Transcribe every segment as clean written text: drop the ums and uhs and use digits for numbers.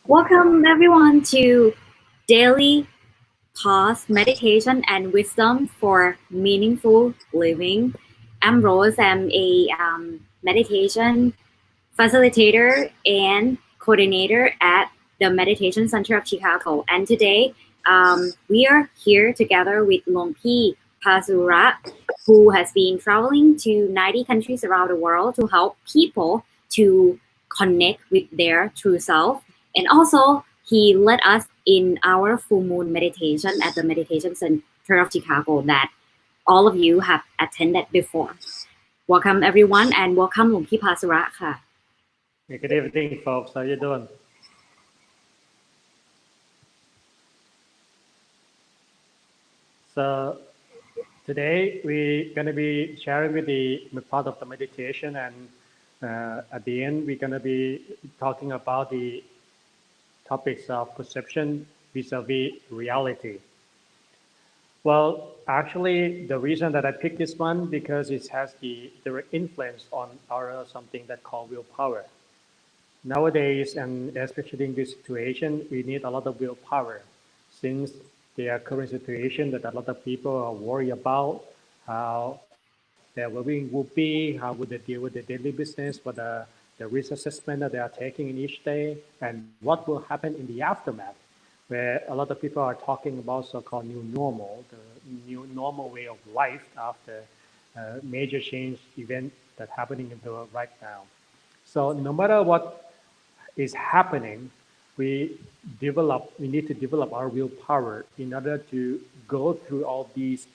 Welcome everyone to Daily Pause Meditation and Wisdom for Meaningful Living. I'm Rose. I'm a meditation facilitator and coordinator at the Meditation Center of Chicago. And today we are here together with Luang Pi Pasura, who has been traveling to 90 countries around the world to help people to connect with their true self. And also, he led us in our full moon meditation at the Meditation Center of Chicago that all of you have attended before. Welcome everyone and welcome Luang Pi Pasura ค่ะ Good evening, folks. How you doing? So today we're going to be sharing with the part of the meditation, and at the end we're going to be talking about the topics of perception vis-a-vis reality. Well, actually, the reason that I picked this one because it has the direct influence on our something that called willpower. Nowadays, and especially in this situation, we need a lot of willpower since the current situation that a lot of people are worried about how their well-being will be, how would they deal with the daily business, what the risk assessment that they are taking in each day, and what will happen in the aftermath, where a lot of people are talking about so-called new normal, the new normal way of life after major change event that happening in the world right now. So no matter what is happening, we need to develop our willpower in order to go through all these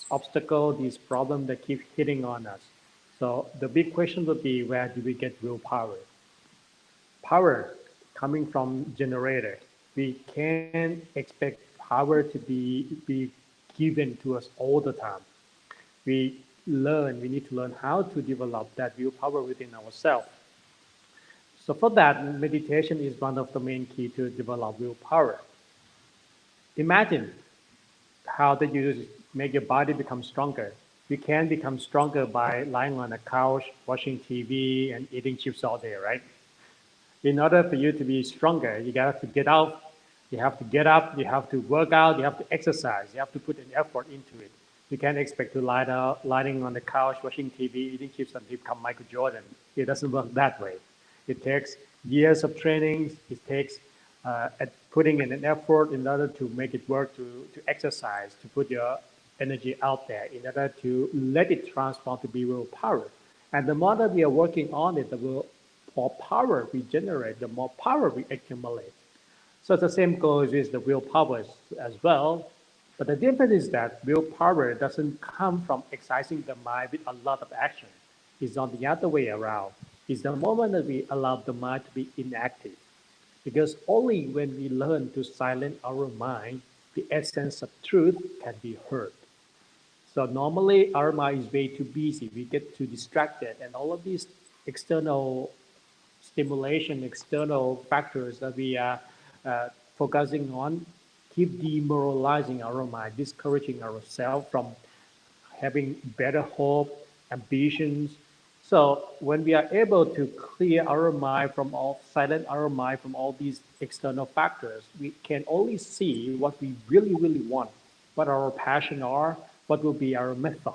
obstacles, these problems that keep hitting on us. So the big question would be, where do we get willpower? Power coming from generator. We can't expect power to be given to us all the time. We need to learn how to develop that willpower within ourselves. So for that, meditation is one of the main key to develop willpower. Imagine how that you make your body become stronger. You can become stronger by lying on a couch, watching TV, and eating chips all day, right? In order for you to be stronger, you got to get out, you have to get up, you have to work out, you have to exercise, you have to put an effort into it. You can't expect to lying on the couch, watching TV, eating chips, and become Michael Jordan. It doesn't work that way. It takes years of training. It takes putting in an effort in order to make it work, to exercise, to put your energy out there, in order to let it transform to be willpower. And the more that we are working on it, the more power we generate, the more power we accumulate. So the same goes with the willpower as well. But the difference is that willpower doesn't come from exercising the mind with a lot of action. It's on the other way around. It's the moment that we allow the mind to be inactive. Because only when we learn to silence our mind, the essence of truth can be heard. So normally our mind is way too busy. We get too distracted, and all of these external stimulation, external factors that we are focusing on keep demoralizing our mind, discouraging ourselves from having better hope, ambitions. So when we are able to clear our mind from all, silence our mind from all these external factors, we can only see what we really, really want, what our passion are, what will be our method.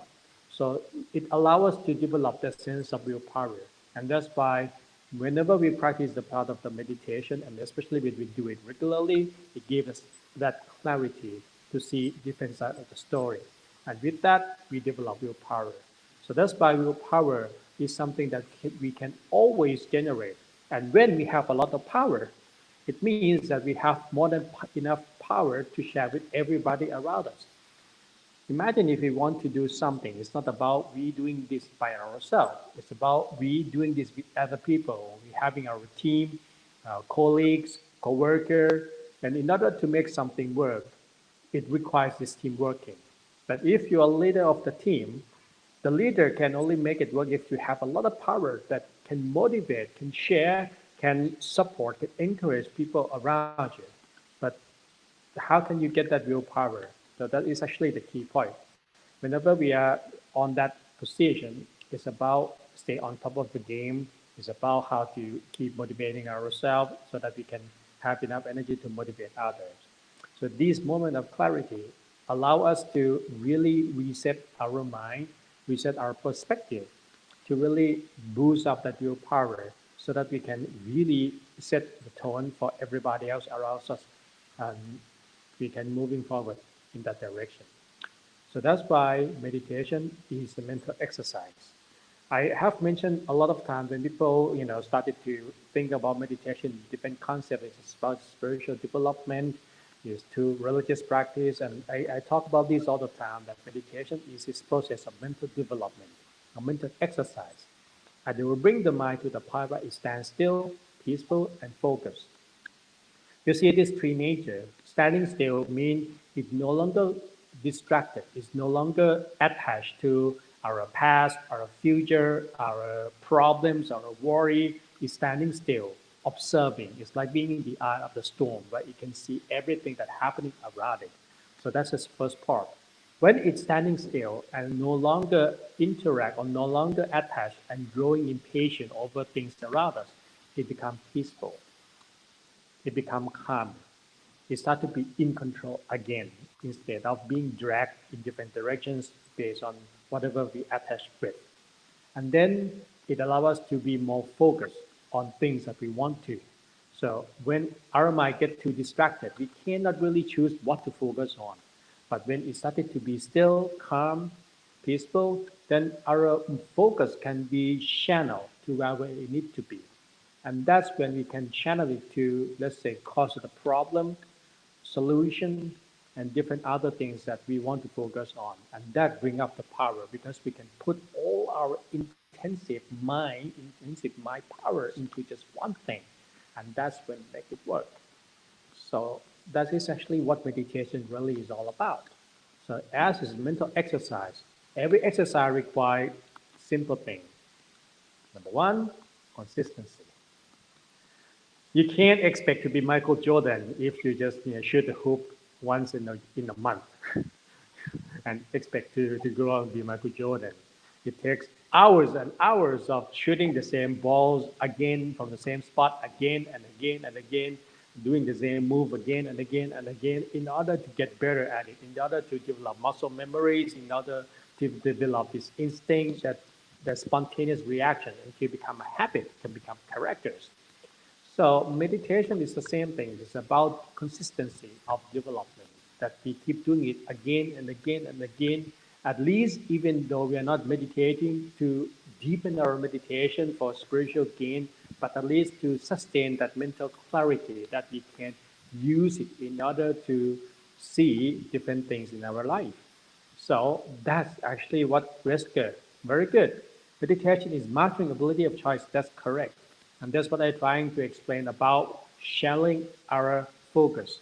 So it allows us to develop the sense of willpower. And that's why whenever we practice the part of the meditation, and especially when we do it regularly, it gives us that clarity to see different side of the story. And with that, we develop willpower. So that's why willpower is something that we can always generate. And when we have a lot of power, it means that we have more than enough power to share with everybody around us. Imagine if we want to do something, it's not about we doing this by ourselves. It's about we doing this with other people. We having our team, our colleagues, co-worker, and in order to make something work, it requires this team working. But if you are leader of the leader can only make it work if you have a lot of power that can motivate, can share, can support, can encourage people around you. But how can you get that willpower? So that is actually the key point. Whenever we are on that position, it's about stay on top of the game. It's about how to keep motivating ourselves so that we can have enough energy to motivate others. So this moment of clarity allow us to really reset our mind, reset our perspective, to really boost up that willpower so that we can really set the tone for everybody else around us, and we can moving forward in that direction. So that's why meditation is a mental exercise. I have mentioned a lot of times when people, started to think about meditation, different concepts. It's about spiritual development, is to religious practice, and I talk about this all the time. That meditation is this process of mental development, a mental exercise, and it will bring the mind to the point where it stands still, peaceful, and focused. You see this three nature. Standing still means it's no longer distracted. It's no longer attached to our past, our future, our problems, our worry. It's standing still, observing. It's like being in the eye of the storm, where you can see everything that's happening around it. So that's the first part. When it's standing still and no longer interact or no longer attached and growing impatient over things around us, it becomes peaceful. It becomes calm. It starts to be in control again instead of being dragged in different directions based on whatever we attach with. And then it allows us to be more focused on things that we want to. So when our mind get too distracted, we cannot really choose what to focus on. But when it started to be still, calm, peaceful, then our focus can be channeled to where it needs to be. And that's when we can channel it to, let's say, cause of the problem, solution, and different other things that we want to focus on. And that bring up the power because we can put all our intensive mind power into just one thing. And that's when make it work. So that is actually what meditation really is all about. So as is mental exercise, every exercise requires simple things. Number one, consistency. You can't expect to be Michael Jordan if you just shoot the hoop once in a month and expect to grow up and be Michael Jordan. It takes hours and hours of shooting the same balls again from the same spot again and again and again, doing the same move again and again and again in order to get better at it, in order to develop muscle memories, in order to develop this instinct that spontaneous reaction and can become a habit, can become characters. So meditation is the same thing. It's about consistency of development that we keep doing it again and again and again. At least even though we are not meditating to deepen our meditation for spiritual gain, but at least to sustain that mental clarity that we can use it in order to see different things in our life. So that's actually what was good. Very good. Meditation is mastering ability of choice. That's correct. And that's what I'm trying to explain about shelling our focus.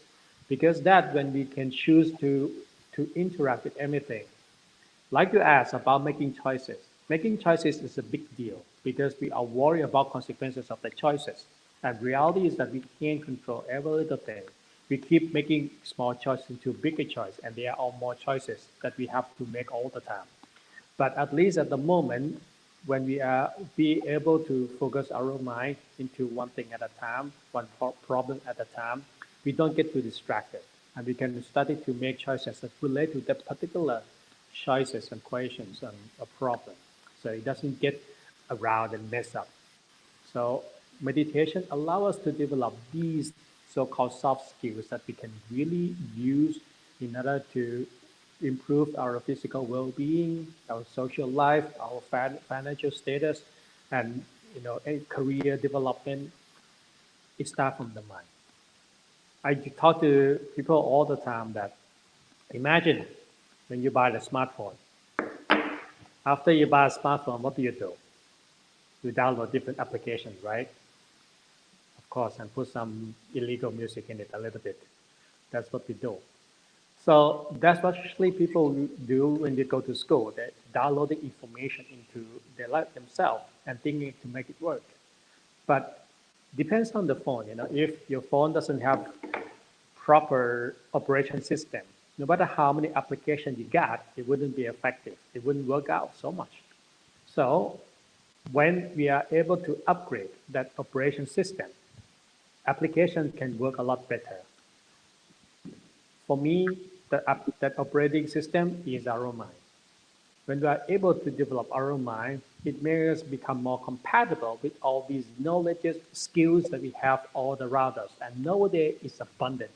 Because that when we can choose to interact with anything, like you asked about making choices. Making choices is a big deal because we are worried about consequences of the choices. And reality is that we can't control every little thing. We keep making small choices into bigger choice, and there are more choices that we have to make all the time. But at least at the moment, when we are be able to focus our mind into one thing at a time, one problem at a time, we don't get too distracted, and we can study to make choices that relate to that particular choices and questions and a problem. So it doesn't get around and mess up. So meditation allows us to develop these so-called soft skills that we can really use in order to improve our physical well-being, our social life, our financial status, and a career development. It starts from the mind. I talk to people all the time that imagine when you buy the smartphone. After you buy a smartphone, what do? You download different applications, right? Of course, and put some illegal music in it a little bit. That's what we do. So that's what actually people do when they go to school. They're downloading information into their life themselves and thinking to make it work. But depends on the phone. If your phone doesn't have proper operation system, no matter how many applications you got, it wouldn't be effective. It wouldn't work out so much. So when we are able to upgrade that operation system, application can work a lot better. For me, that operating system is our mind. When we are able to develop our mind, it makes us become more compatible with all these knowledges, skills that we have all around us. And nowadays is abundant.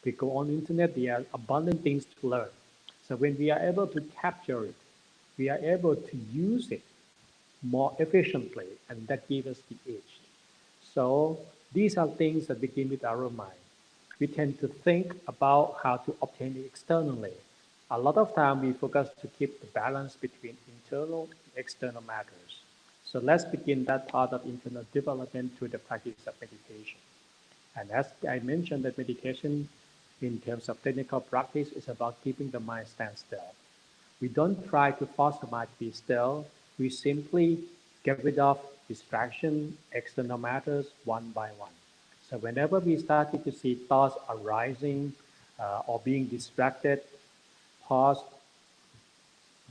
We go on the internet, there are abundant things to learn. So when we are able to capture it, we are able to use it more efficiently, and that gives us the edge. So these are things that begin with our mind. We tend to think about how to obtain it externally. A lot of time we focus to keep the balance between internal and external matters. So let's begin that part of internal development through the practice of meditation. And as I mentioned, that meditation in terms of technical practice is about keeping the mind stand still. We don't try to force the mind to be still. We simply get rid of distraction, external matters one by one. So whenever we started to see thoughts arising, or being distracted, pause,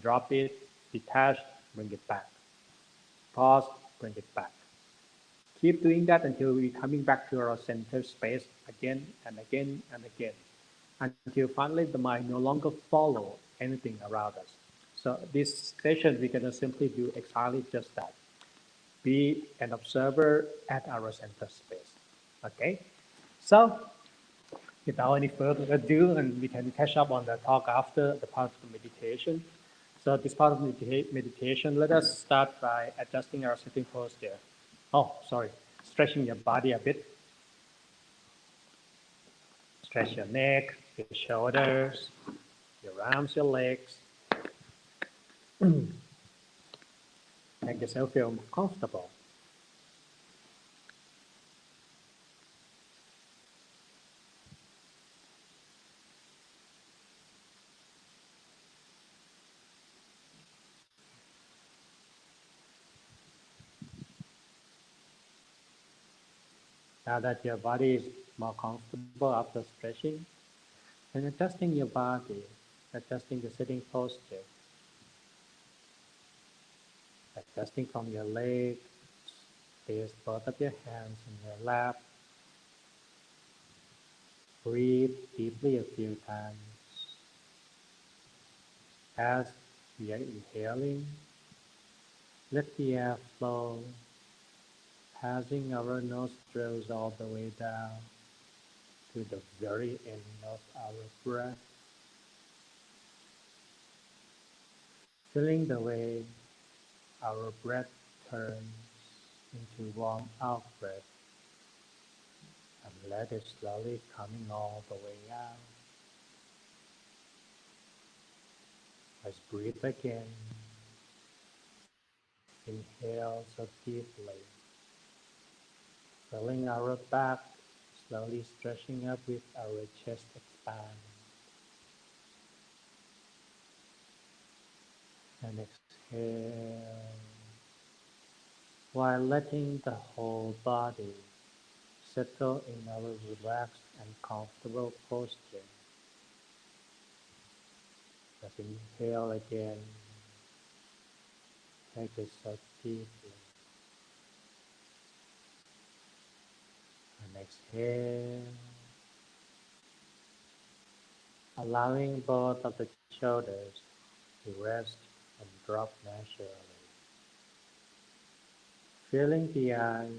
drop it, detach, bring it back. Pause, bring it back. Keep doing that until we're coming back to our center space again and again and again, until finally the mind no longer follow anything around us. So this session, we're going to simply do exactly just that. Be an observer at our center space. Okay? So without any further ado, and we can catch up on the talk after the part of the meditation. So this part of meditation, let us start by adjusting our sitting posture. Oh, sorry, stretching your body a bit. Stretch your neck, your shoulders, your arms, your legs. Make yourself feel comfortable. Now that your body is more comfortable after stretching, and adjusting your body, adjusting the sitting posture, adjusting from your legs, place both of your hands in your lap. Breathe deeply a few times. As we are inhaling, let the air flow, passing our nostrils all the way down to the very end of our breath, feeling the way our breath turns into warm out breath, and let it slowly coming all the way out. Let's breathe again. Inhale so deeply, filling our back, slowly stretching up with our chest expand. And exhale, while letting the whole body settle in our relaxed and comfortable posture. Let's inhale again, take it so deeply, and exhale, allowing both of the shoulders to rest and drop naturally. Feeling the eyes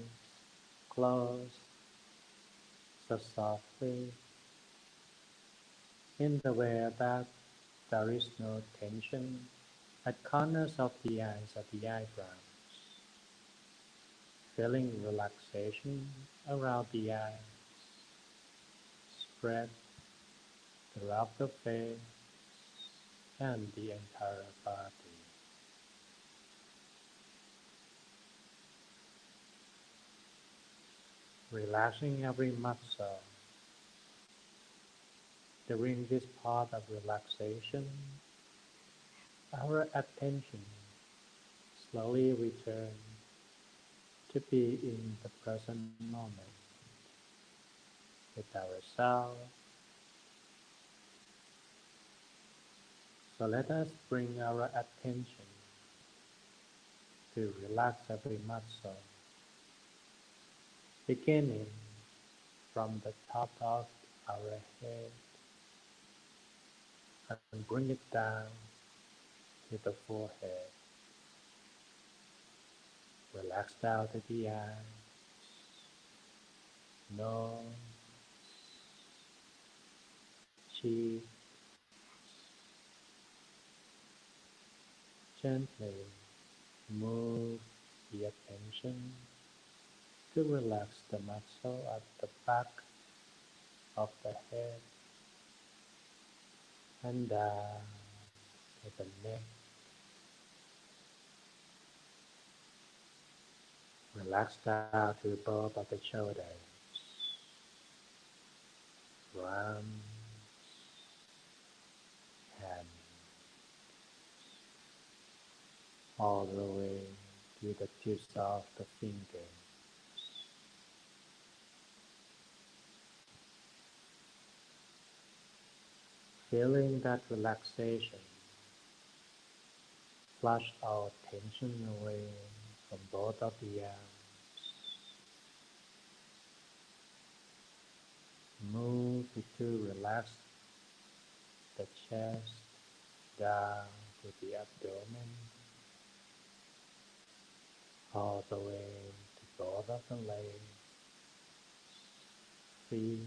close so softly in the way that there is no tension at corners of the eyes or the eyebrows. Feeling relaxation around the eyes, spread throughout the face and the entire body. Relaxing every muscle. During this part of relaxation, our attention slowly returns to be in the present moment with ourselves. So let us bring our attention to relax every muscle, beginning from the top of our head and bring it down to the forehead. Relax down to the eyes, nose, cheek, gently move the attention to relax the muscle at the back of the head and down to the neck. Relax down to both of the shoulders, arms, hands, all the way to the tips of the fingers. Feeling that relaxation flush our tension away from both of the arms. Move it to relax the chest down to the abdomen, all the way to both of the legs, feet,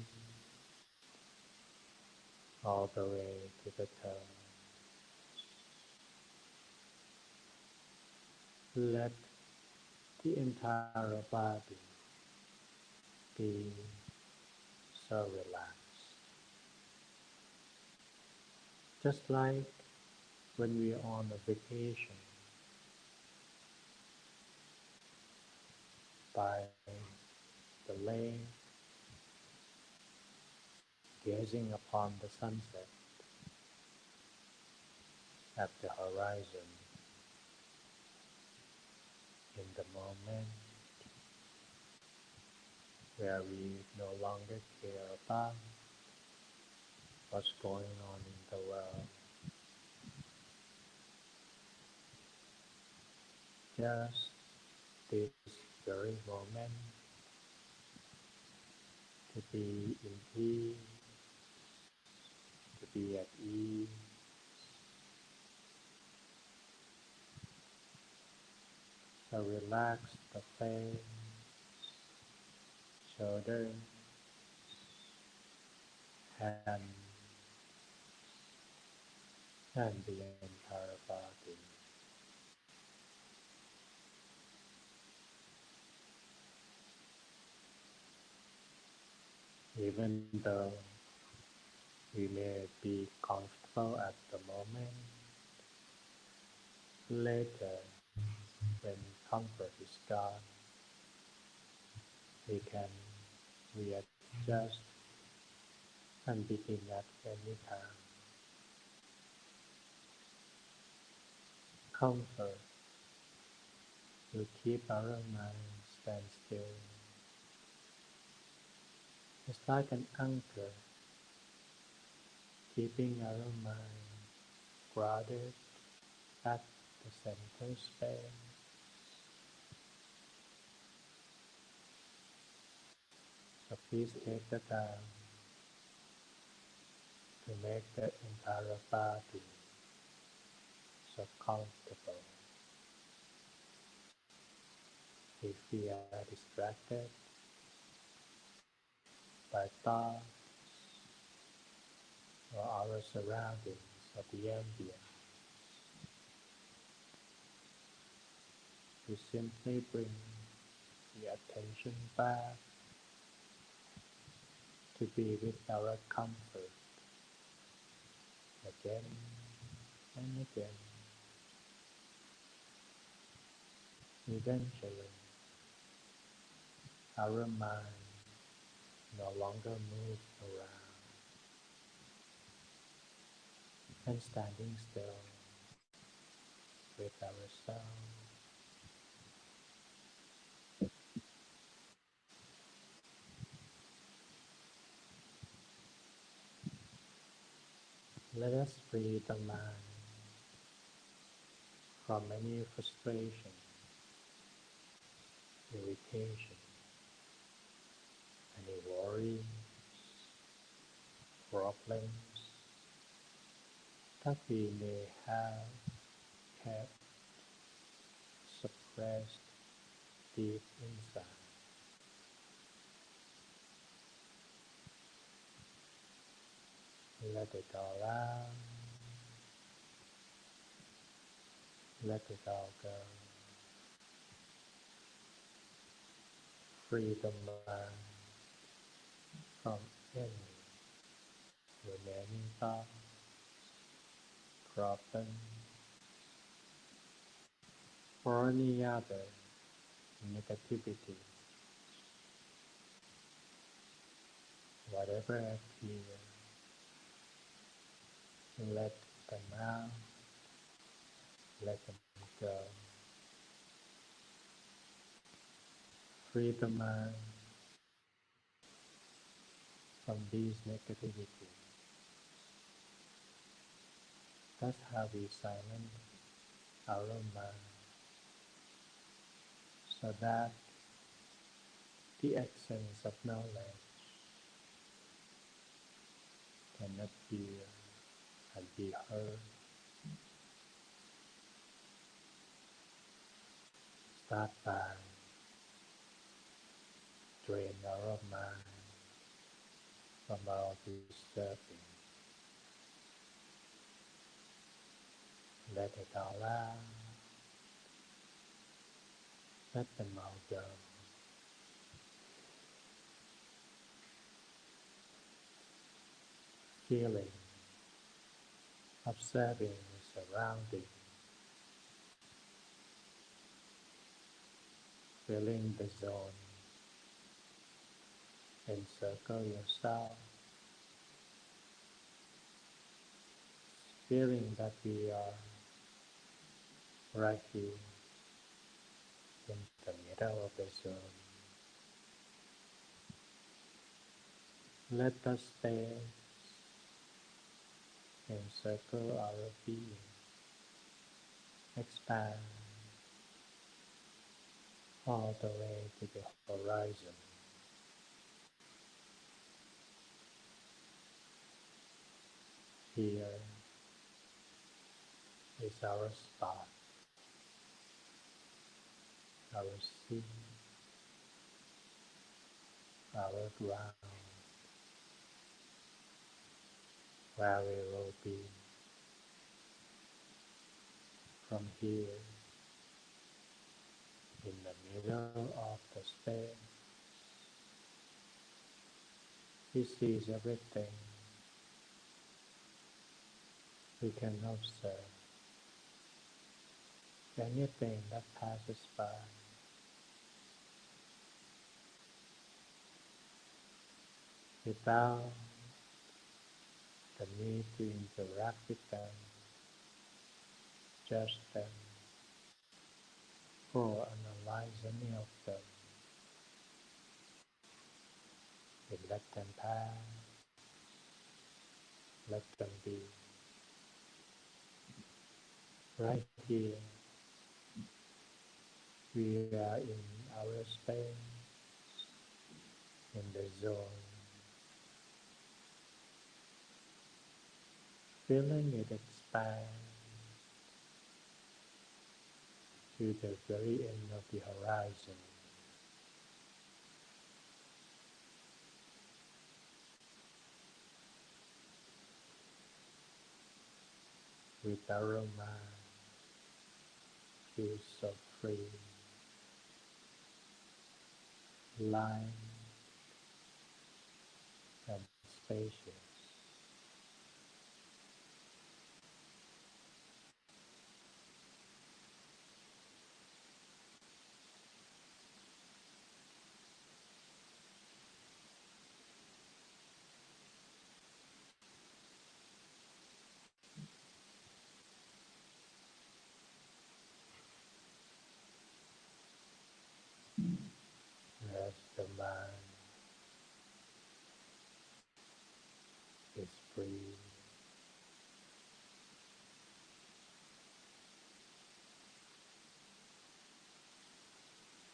all the way to the toes. Let the entire body be so relaxed. Just like when we are on a vacation by the lake, gazing upon the sunset at the horizon in the moment where we no longer care about what's going on in the world. Just this very moment to be in peace, to be at ease, so relax the face, shoulders, hands, and the entire body. Even though we may be comfortable at the moment, later when comfort is gone, we can readjust and begin at any time. Comfort will keep our mind stand still. It's like an anchor, keeping our mind grounded at the center space. So please take the time to make the entire body so comfortable. If we are distracted by thoughts or our surroundings or the ambient, we simply bring the attention back to be with our comfort again and again. Eventually, our mind no longer moves around, and standing still with ourselves, let us free the mind from any frustration, irritation, any worries, problems that we may have kept suppressed deep inside. Let it all out, let it all go. Free the mind from any remaining thoughts, problems, or any other negativity, whatever appears, let them out, let them go. Free the mind from these negativity. That's how we silence our mind so that the essence of knowledge can appear and be heard. Start by drain our mind from all disturbing. Let it all out. Let them all go. Feeling, observing the surrounding, feeling the zone, encircle yourself, feeling that we are right here in the middle of the zone. Let the space encircle our being, expand all the way to the horizon. Here is our spot, our sea, our ground, where we will be from here in the middle of the space. We see everything we can observe, anything that passes by without the need to interact with them, judge them, or analyze any of them. We let them pass, let them be. Right here, we are in our space, in the zone, feeling it expand to the very end of the horizon. With our mind feels so free, light and spacious. As the mind is free,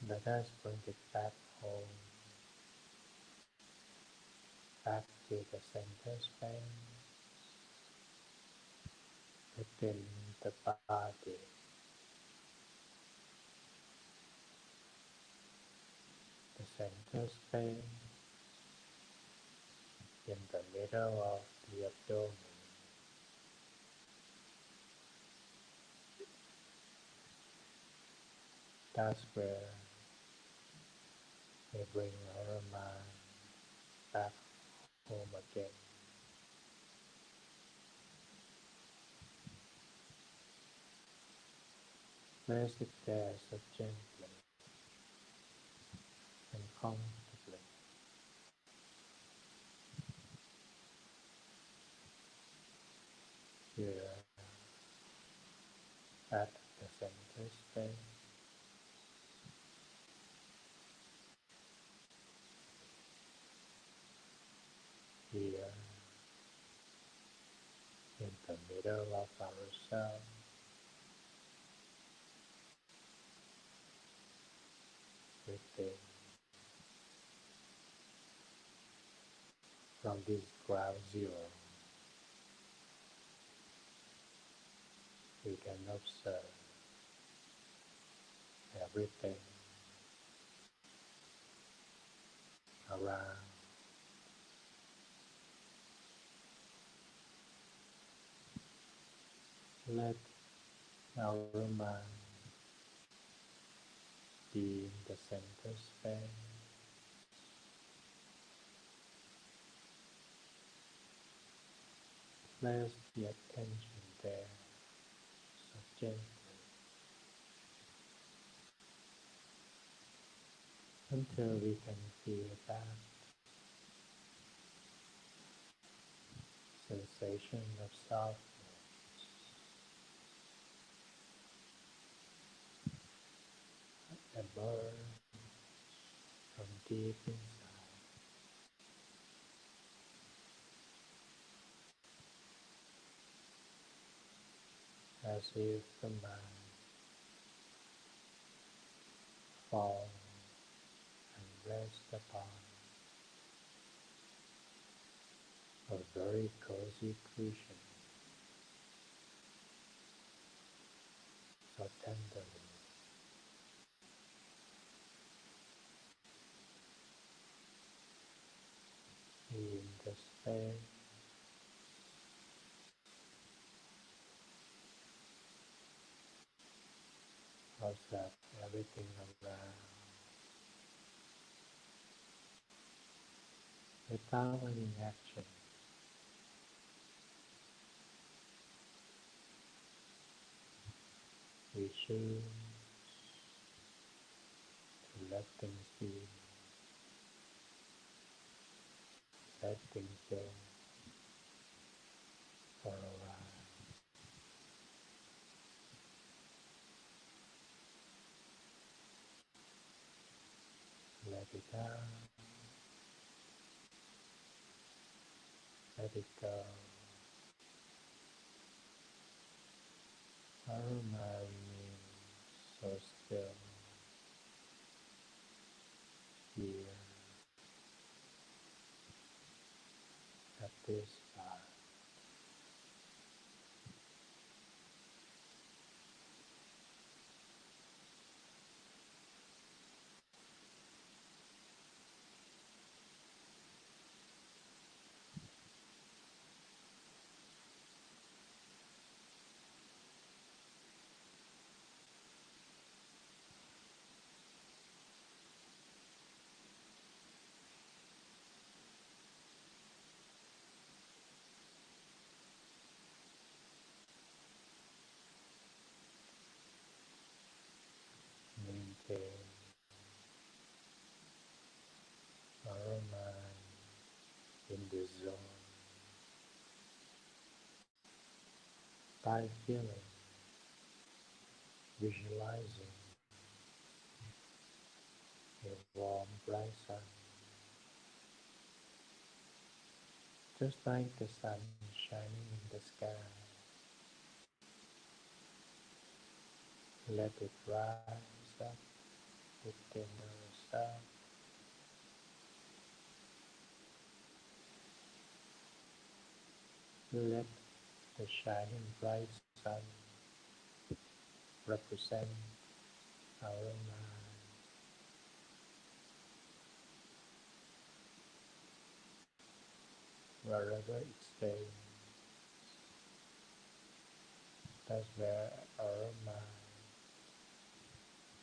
let us bring it back home, back to the center space within the body, the center space in the middle of the abdomen. That's where we bring our mind back home again. Place it there so gently and comfortably. Here at the center space, here in the middle middle of ourselves, within from this ground zero, we can observe everything around. Let our mind be in the center space. Place the attention there so gently until we can feel that sensation of softness emerge from deep inside, as if the mind falls and rests upon a very cozy cushion, so tenderly. In the space, observe everything around without any action. We choose to let things be, let things go for a while. Let it out, let it go. Our mind remains so still here at this spot. Maintain our mind in this zone by feeling, visualizing a warm, bright sun, just like the sun shining in the sky. Let it rise up within ourselves. Let the shining bright sun represent our mind wherever it stays. That's where our mind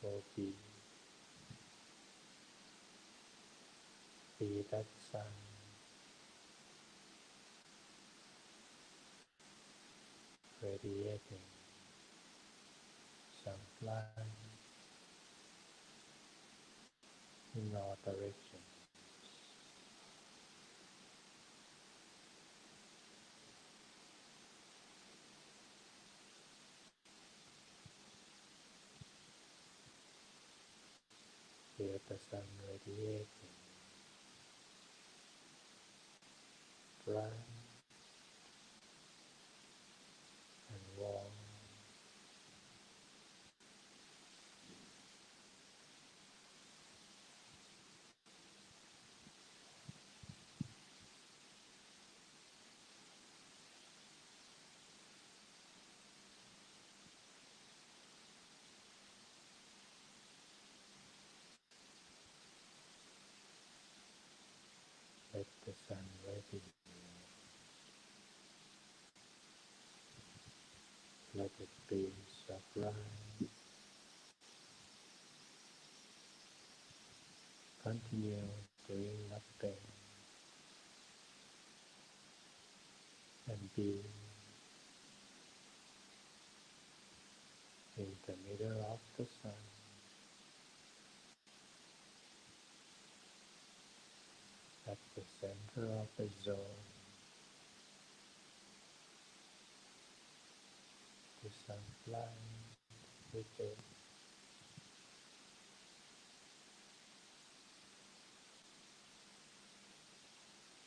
will be that sun radiating some light in all directions. Feel the sun radiating bright Continue doing nothing and be in the middle of the sun at the center of the zone. The sun flies with it,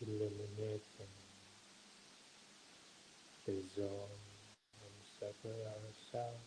illuminating the zone encircle ourselves.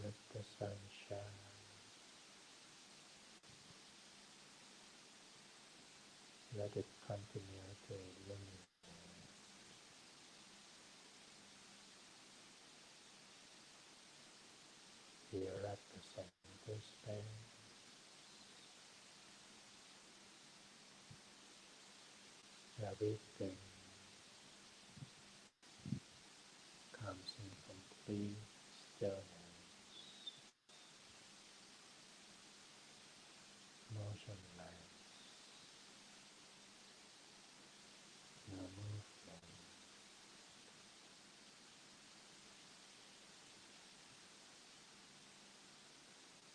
Let the sun shine. Let it continue to illuminate here at the center space. Everything comes in complete stillness, motionless, no movement.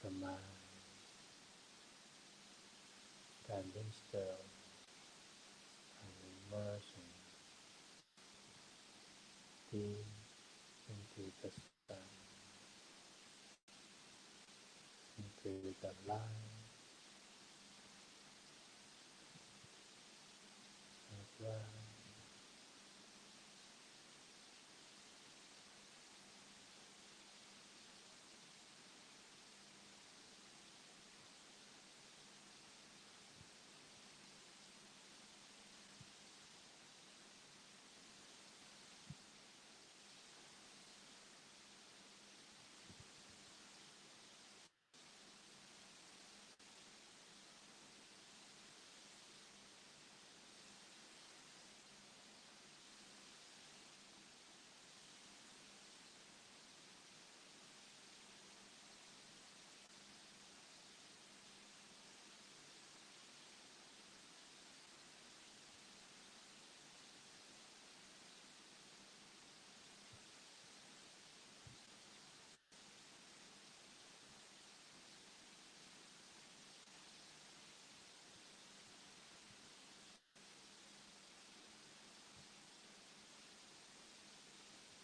The mind standing still and immersing deep into the sun, into the light of life.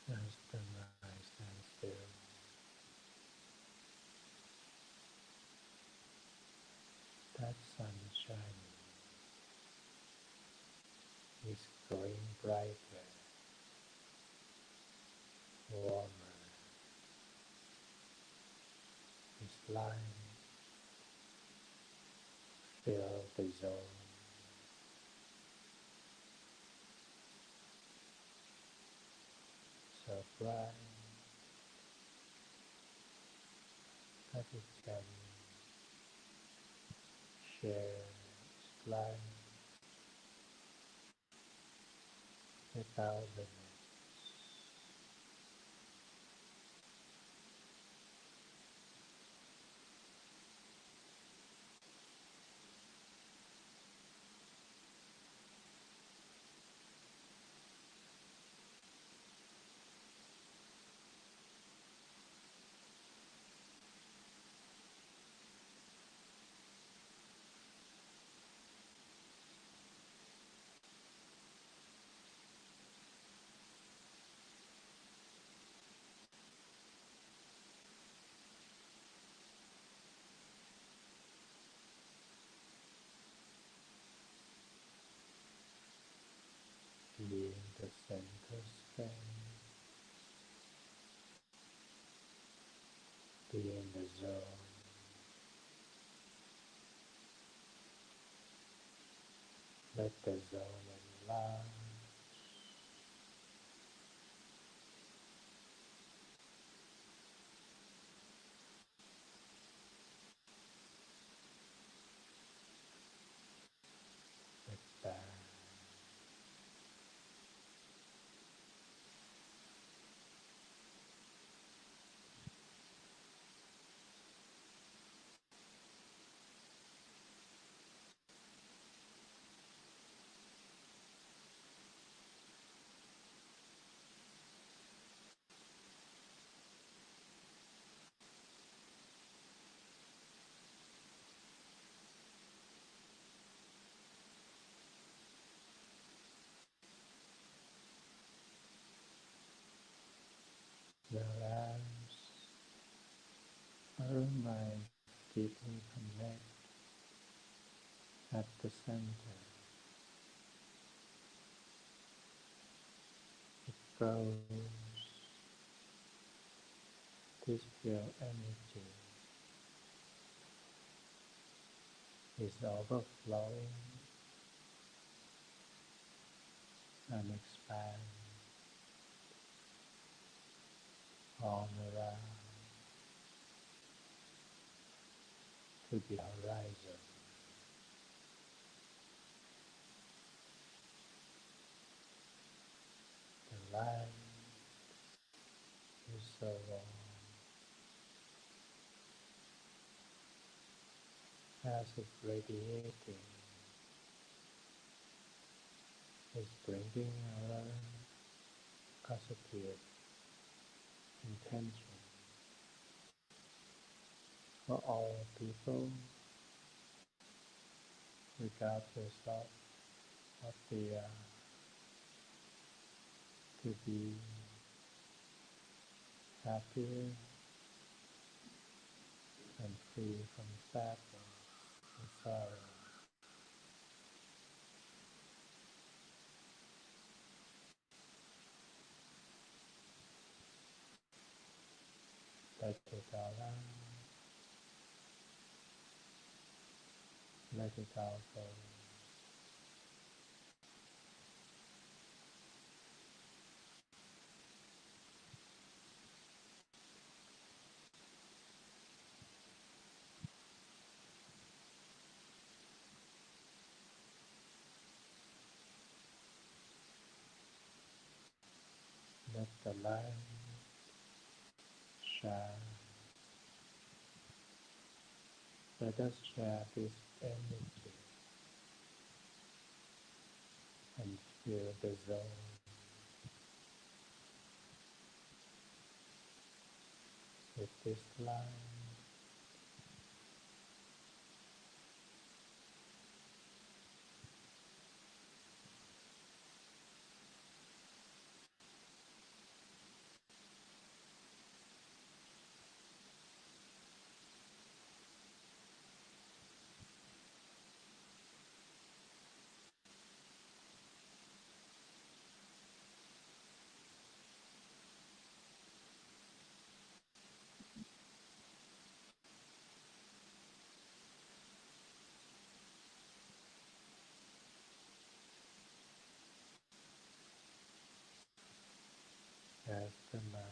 As the mind stands still, that sun is shining, is growing brighter, warmer, is light fill the zone, so bright that it can share its light without limits. zone. Let the zone enlarge. Expand. Whereas our mind deeply connect at the center, it grows. This pure energy is overflowing and expands all around to the horizon. The light is so warm as if radiating, is bringing our positive intention for all people, regardless of what they are, to be happier and free from sadness and sorrow. Let it all out, let it all go. Let the light shine. Let us share this energy and fill the zone with this light. As the mind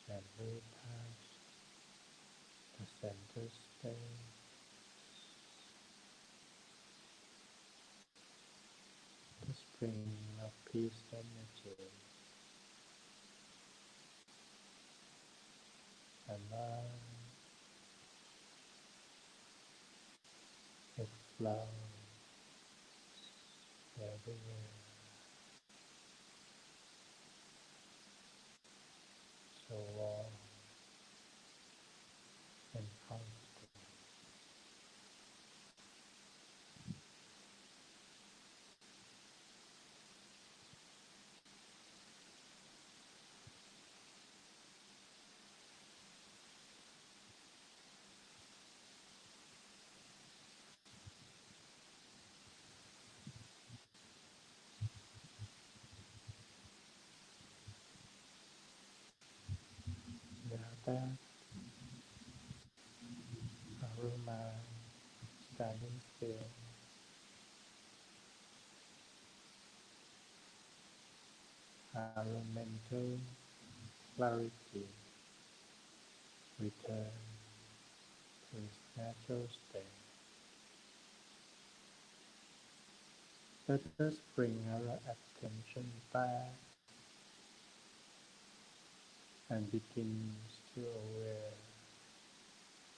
gently touch the center space, the spring of peace energy and love, it flows everywhere, so warm and comfortable. that, aroma, standing still, environmental clarity, return to its natural state. Let us bring our attention back and begin to aware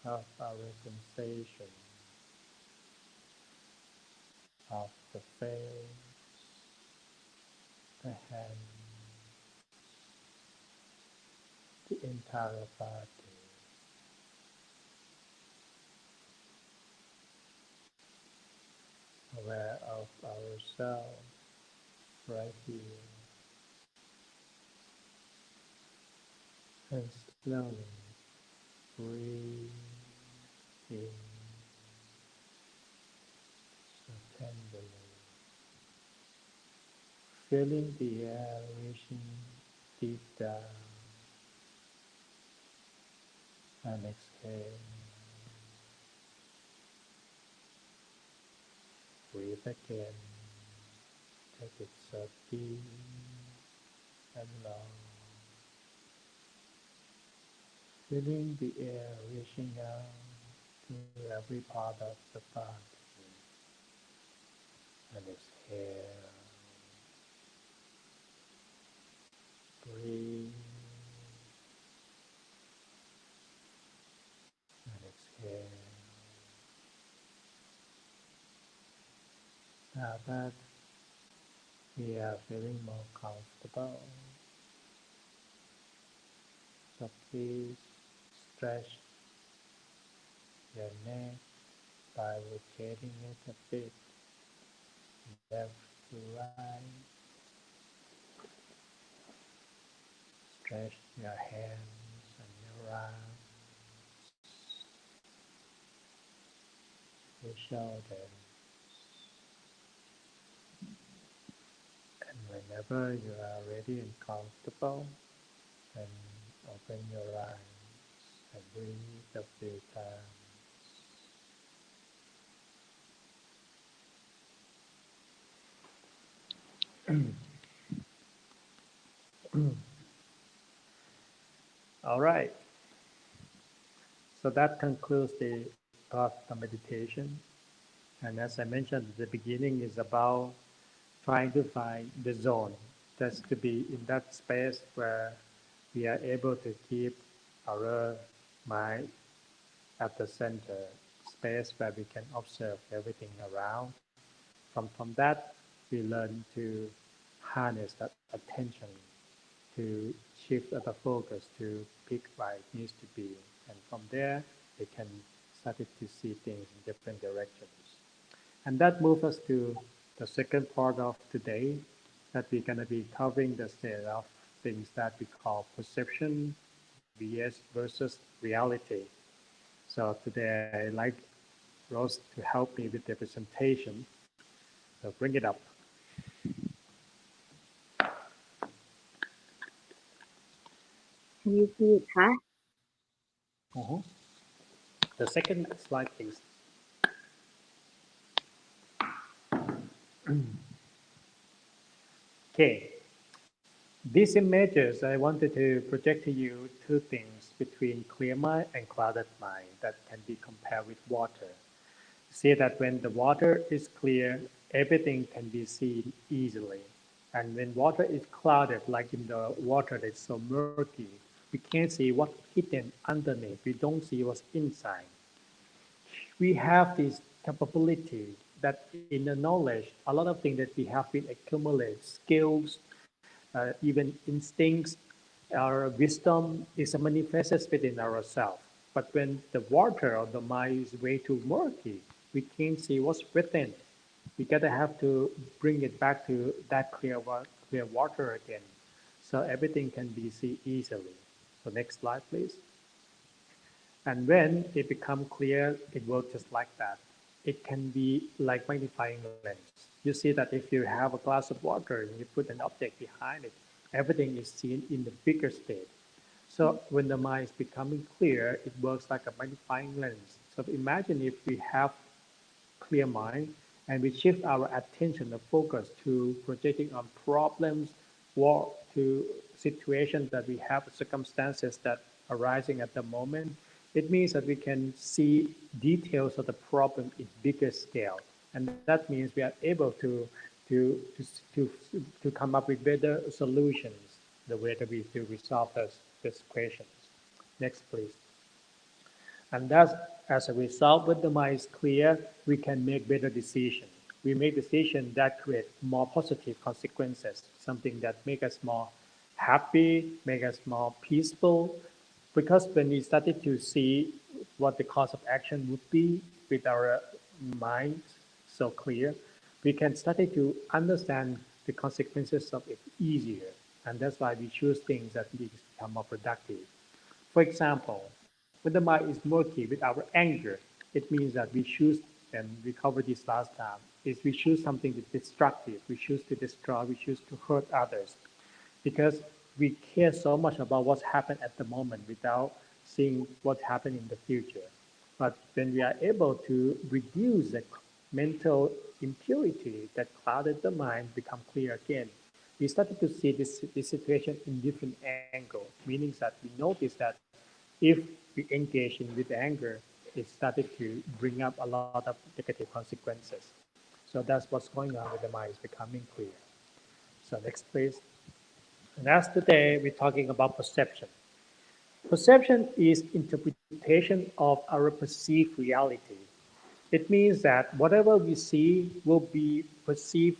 of our sensation of the face, the hands, the entire body, aware of ourselves right here, and slowly breathe in so tenderly, feeling the air reaching deep down, and exhale. Breathe again. Take it so deep and long, feeling the air reaching out to every part of the body, and exhale. Breathe and exhale. Now that we are feeling more comfortable, so please stretch your neck by rotating it a bit left to right. Stretch your hands and your arms, your shoulders, and whenever you are ready and comfortable, then open your eyes and breathe a few times. All right, so that concludes the part of the meditation. And as I mentioned at the beginning, is about trying to find the zone just to be in that space where we are able to keep our mind at the center, space where we can observe everything around. From that, we learn to harness that attention, to shift the focus to pick where it needs to be. And from there, we can start to see things in different directions. And that moves us to the second part of today, that we're going to be covering the set of things that we call perception versus reality. So today I like Rose to help me with the presentation. So bring it up. Can you see it, huh? Mhm. The second slide, please. Okay, these images, I wanted to project to you two things between clear mind and clouded mind that can be compared with water. See that when the water is clear, everything can be seen easily. And when water is clouded, like in the water that's so murky, we can't see what's hidden underneath. We don't see what's inside. We have this capability that in the knowledge, a lot of things that we have been accumulate, skills, even instincts, our wisdom is manifested within ourselves. But when the water or the mind is way too murky, we can't see what's within. We gotta have to bring it back to that clear water again, so everything can be seen easily. So next slide, please. And when it becomes clear, it works just like that. It can be like magnifying lens. You see that if you have a glass of water and you put an object behind it, everything is seen in the bigger state. So when the mind is becoming clear, it works like a magnifying lens. So imagine if we have clear mind and we shift our attention and focus to projecting on problems or to situations that we have, circumstances that arising at the moment, it means that we can see details of the problem in bigger scale. And that means we are able to, to, to come up with better solutions, the way that we to resolve those questions. Next, please. And thus, as a result, when the mind is clear, we can make better decisions. We make decisions that create more positive consequences, something that make us more happy, make us more peaceful. Because when we started to see what the cause of action would be with our mind so clear, we can start to understand the consequences of it easier. And that's why we choose things that become more productive. For example, when the mind is murky with our anger, it means that we choose, and we covered this last time, is we choose something that's destructive. We choose to destroy, we choose to hurt others because we care so much about what's happened at the moment without seeing what's happening in the future. But when we are able to reduce the mental impurity that clouded the mind, become clear again, we started to see this situation in different angle, meaning that we notice that if we engage in with anger, it started to bring up a lot of negative consequences. So that's what's going on with the mind is becoming clear. So next, please. And as today, we're talking about perception. Perception is interpretation of our perceived reality. It means that whatever we see will be perceived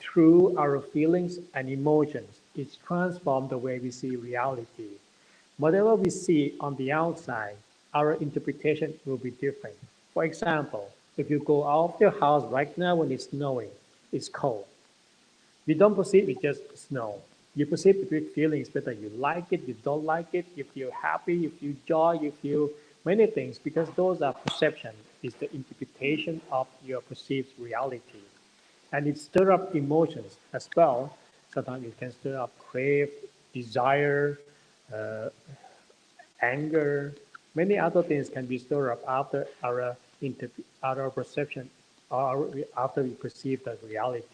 through our feelings and emotions. It transforms the way we see reality. Whatever we see on the outside, our interpretation will be different. For example, if you go out of your house right now when it's snowing, it's cold. You don't perceive it just snow. You perceive it with feelings, whether you like it, you don't like it, you feel happy, you feel joy, you feel many things, because those are perception, is the interpretation of your perceived reality. And it stirs up emotions as well. Sometimes it can stir up crave, desire, uh, anger, many other things can be stirred up after our perception or after we perceive the reality.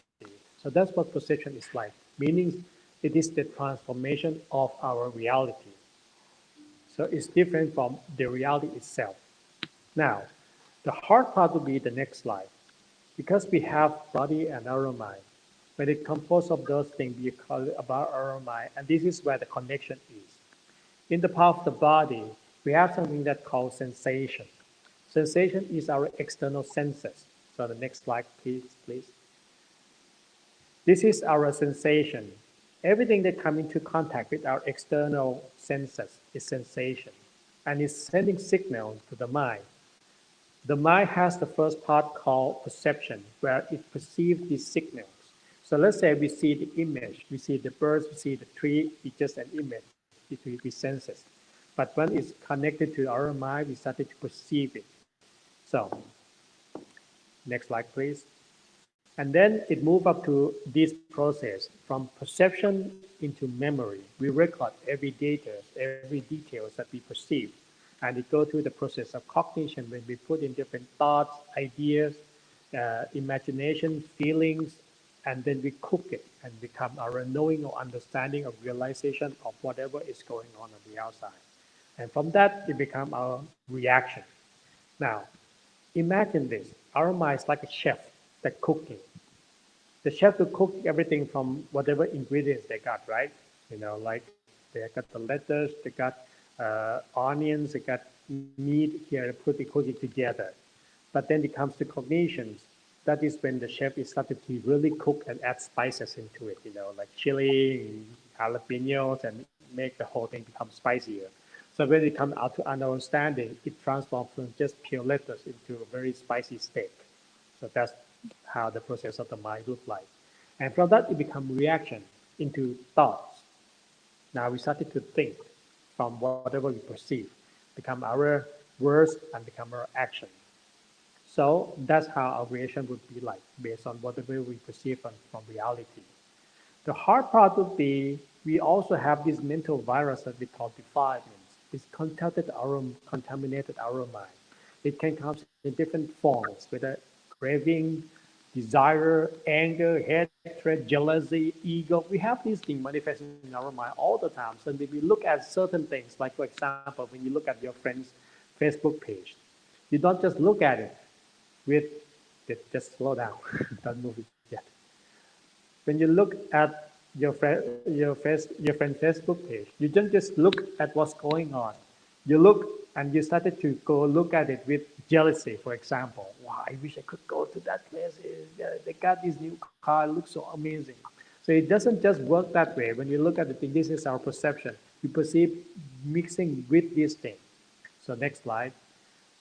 So that's what perception is like, meaning it is the transformation of our reality. So it's different from the reality itself. Now, the hard part will be the next slide. Because we have body and our mind, when it composed of those things, we call it about our mind, and this is where the connection is. In the part of the body, we have something that called sensation. Sensation is our external senses. So the next slide, please. This is our sensation. Everything that comes into contact with our external senses is sensation, and is sending signals to the mind. The mind has the first part called perception, where it perceives these signals. So let's say we see the image, we see the birds, we see the tree, it's just an image, it senses. But when it's connected to our mind, we started to perceive it. So, next slide, please. And then it moved up to this process from perception into memory. We record every details that we perceive, and it goes through the process of cognition when we put in different thoughts, ideas, imagination, feelings, and then we cook it and become our knowing or understanding of realization of whatever is going on the outside. And from that, it becomes our reaction. Now, imagine this. Our mind is like a chef that cooking. The chef will cook everything from whatever ingredients they got, right? You know, like they got the lettuce, they got onions, they got meat here, put it together. But then it comes to cognitions. That is when the chef is started to really cook and add spices into it, you know, like chili, jalapenos, and make the whole thing become spicier. So when it comes out to understanding, it transforms from just pure lettuce into a very spicy steak. So that's how the process of the mind looks like. And from that, it becomes reaction into thoughts. Now we started to think from whatever we perceive, become our words and become our action. So that's how our reaction would be like, based on whatever we perceive from reality. The hard part would be We also have this mental virus that we call defilements. It's contaminated our mind. It can come in different forms, whether craving, desire, anger, hatred, jealousy, ego. We have these things manifesting in our mind all the time. So when we look at certain things, like for example, when you look at your friend's Facebook page, you don't just look at it with, just slow down, don't move it yet. When you look at your friend's Facebook page, you don't just look at what's going on. You look and you started to go look at it with jealousy, for example. Wow, I wish I could go to that place. They got this new car, it looks so amazing. So it doesn't just work that way. When you look at the thing, this is our perception. We perceive mixing with this thing. So next slide.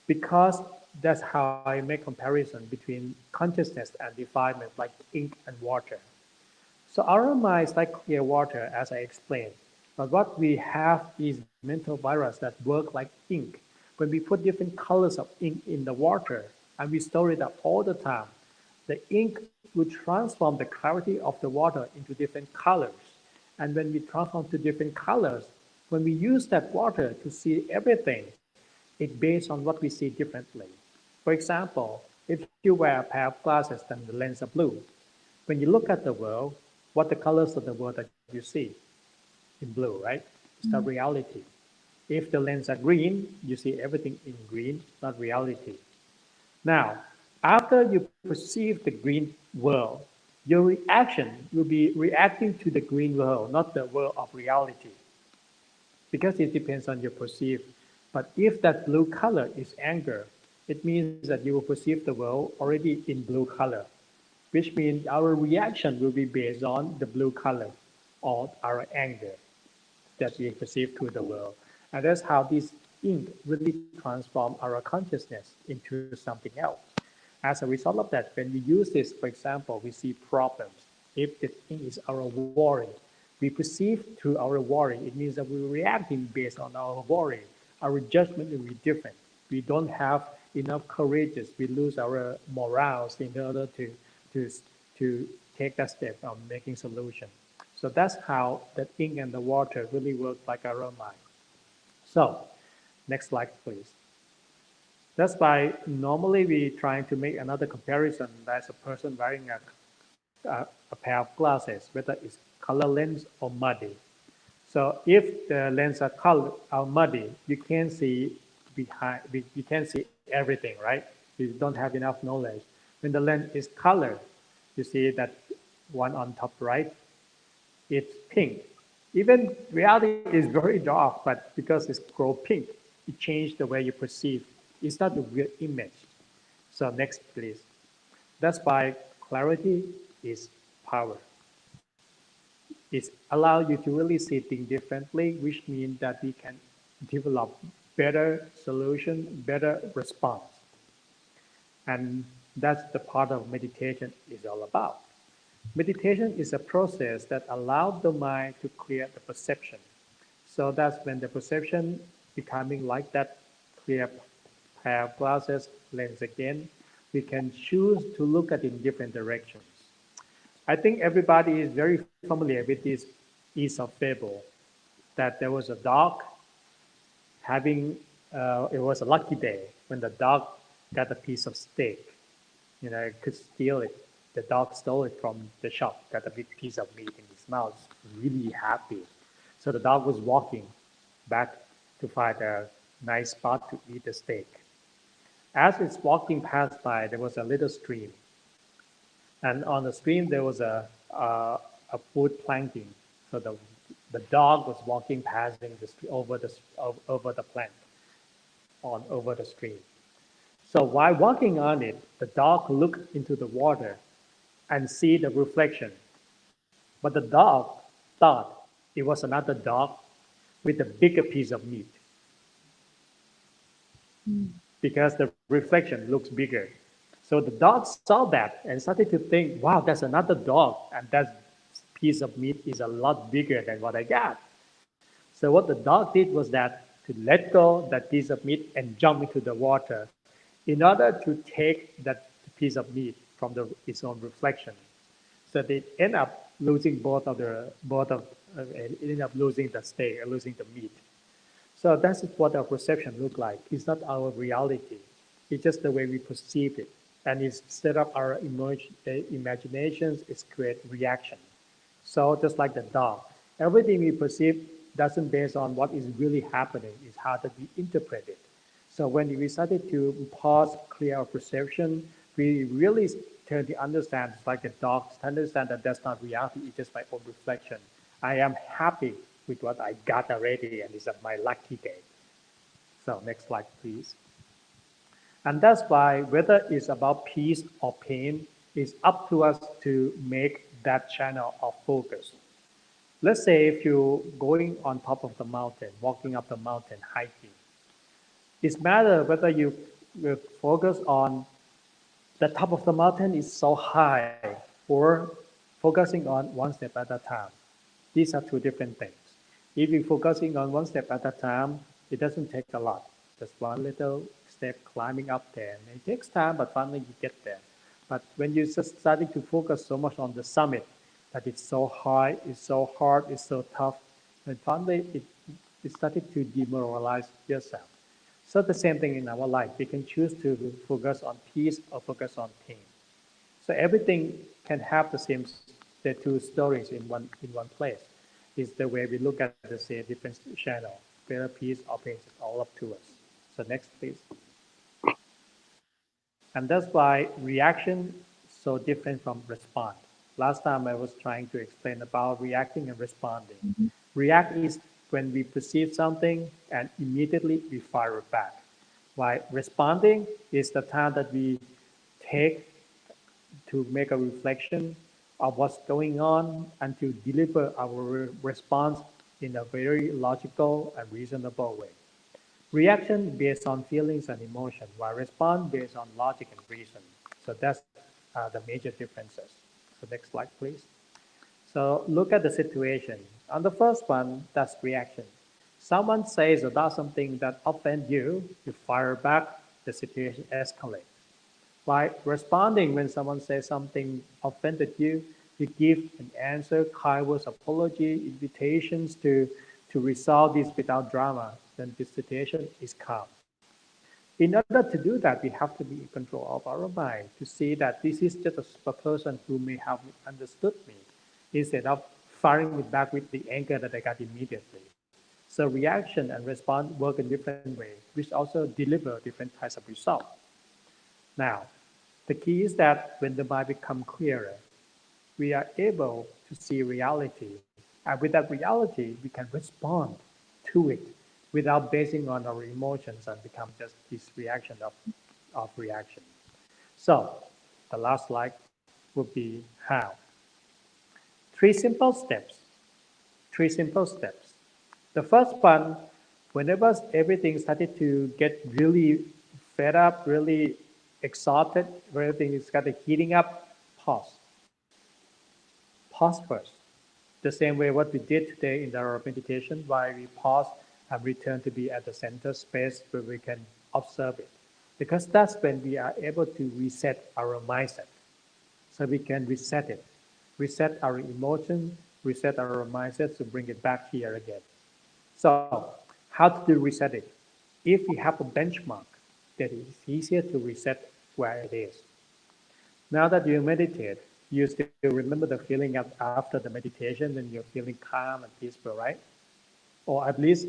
Because that's how I make comparison between consciousness and defilement, like ink and water. So aroma is like clear water, as I explained. But what we have is mental virus that work like ink. When we put different colors of ink in the water and we store it up all the time, the ink would transform the clarity of the water into different colors. And when we transform to different colors, when we use that water to see everything, it's based on what we see differently. For example, if you wear a pair of glasses and the lens are blue, when you look at the world, what the colors of the world that you see in blue, right? It's not reality. If the lens are green, you see everything in green, not reality. Now, after you perceive the green world, your reaction will be reacting to the green world, not the world of reality, because it depends on your perceive. But if that blue color is anger, it means that you will perceive the world already in blue color, which means our reaction will be based on the blue color or our anger that we perceive to the world. And that's how this ink really transforms our consciousness into something else. As a result of that, when we use this, for example, we see problems. If the ink is our worry, we perceive through our worry. It means that we're reacting based on our worry. Our judgment will be different. We don't have enough courage. We lose our morals in order to, to take that step of making solution. So that's how the ink and the water really work like our own mind. So next slide, please. That's why normally we trying to make another comparison. That's a person wearing a pair of glasses, whether it's color lens or muddy. So if the lens are muddy, you can't see you can't see everything, right? You don't have enough knowledge. When the lens is colored, you see that one on top right, it's pink. Even reality is very dark, but because it's grow pink, it changed the way you perceive. It's not a real image. So next, please. That's why clarity is power. It allows you to really see things differently, which means that we can develop better solution, better response. And that's the part of meditation is all about. Meditation is a process that allows the mind to clear the perception. So that's when the perception becoming like that clear pair of glasses lens again, we can choose to look at in different directions. I think everybody is very familiar with this Aesop fable that there was a dog having, it was a lucky day when the dog got a piece of steak. You know, it could steal it. The dog stole it from the shop, got a big piece of meat in his mouth, really happy. So the dog was walking back to find a nice spot to eat the steak. As it's walking past by, there was a little stream. And on the stream, there was a food planting. So the dog was walking passing over the plank on over the stream. So while walking on it, the dog looked into the water and see the reflection. But the dog thought it was another dog with a bigger piece of meat because the reflection looks bigger. So the dog saw that and started to think, wow, that's another dog, and that piece of meat is a lot bigger than what I got. So what the dog did was that to let go that piece of meat and jump into the water in order to take that piece of meat from its own reflection. So they end up losing both of ending up losing the steak or losing the meat. So that's what our perception look like. It's not our reality. It's just the way we perceive it. And it's set up our imaginations, it's create reaction. So just like the dog, everything we perceive doesn't based on what is really happening, it's how that we interpret it. So when we started to pause, clear our perception, we really turn to understand, it's like a dog, to understand that that's not reality, it's just my own reflection. I am happy with what I got already, and it's my lucky day. So next slide, please. And that's why whether it's about peace or pain, it's up to us to make that channel of focus. Let's say if you're going on top of the mountain, walking up the mountain, hiking, it matters whether you focus on the top of the mountain is so high or focusing on one step at a time. These are two different things. If you're focusing on one step at a time, it doesn't take a lot. Just one little step climbing up there. And it takes time, but finally you get there. But when you're just starting to focus so much on the summit, that it's so high, it's so hard, it's so tough, and finally it started to demoralize yourself. So the same thing in our life. We can choose to focus on peace or focus on pain. So everything can have the two stories in one place. Is the way we look at the say different channel, whether peace or pain is all up to us. So next, please. And that's why reaction is so different from respond. Last time I was trying to explain about reacting and responding. React is when we perceive something and immediately we fire it back. While responding is the time that we take to make a reflection of what's going on and to deliver our response in a very logical and reasonable way. Reaction based on feelings and emotion, while response based on logic and reason. So that's the major differences. So next slide, please. So look at the situation. On the first one, that's reaction. Someone says or does something that offends you, you fire back, the situation escalates. By responding when someone says something offended you, you give an answer, kind words, apology, invitations to resolve this without drama, then the situation is calm. In order to do that, we have to be in control of our mind to see that this is just a person who may have understood me instead of firing it back with the anger that I got immediately. So reaction and response work in different ways, which also deliver different types of results. Now, the key is that when the mind becomes clearer, we are able to see reality. And with that reality, we can respond to it without basing on our emotions and become just this reaction of reaction. So the last slide would be how. Three simple steps. Three simple steps. The first one, whenever everything started to get really fed up, really exhausted, where everything is kind of heating up, pause. Pause first. The same way what we did today in our meditation, why we pause and return to be at the center space where we can observe it. Because that's when we are able to reset our mindset. So we can reset it, reset our emotions, reset our mindset to bring it back here again. So how to do reset it? If we have a benchmark, that it's easier to reset where it is. Now that you meditate, you still remember the feeling after the meditation when you're feeling calm and peaceful, right? Or at least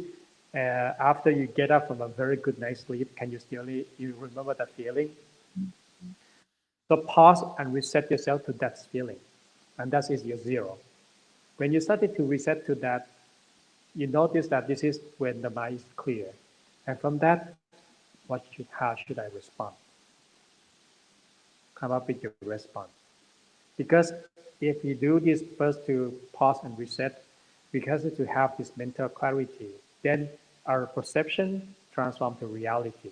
after you get up from a very good night's sleep, can you still you remember that feeling? So pause and reset yourself to that feeling, and that is your zero. When you started to reset to that, you notice that this is when the mind is clear, and from that, how should I respond? Come up with your response. Because if you do this first to pause and reset, because to have this mental clarity, then our perception transforms to reality.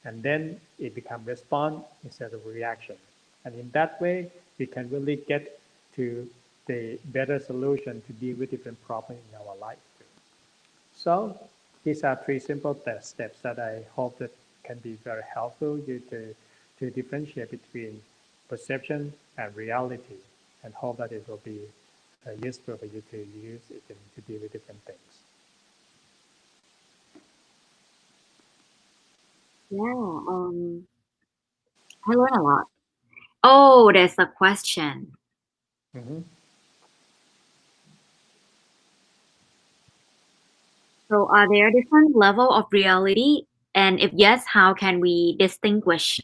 And then it becomes response instead of reaction. And in that way, we can really get to the better solution to deal with different problems in our life. So these are three simple steps that I hope that can be very helpful you to differentiate between perception and reality, and hope that it will be useful for you to use it to deal with different things. Yeah, I learned a lot. Oh, there's a question. Hmm. So, are there different level of reality? And if yes, how can we distinguish?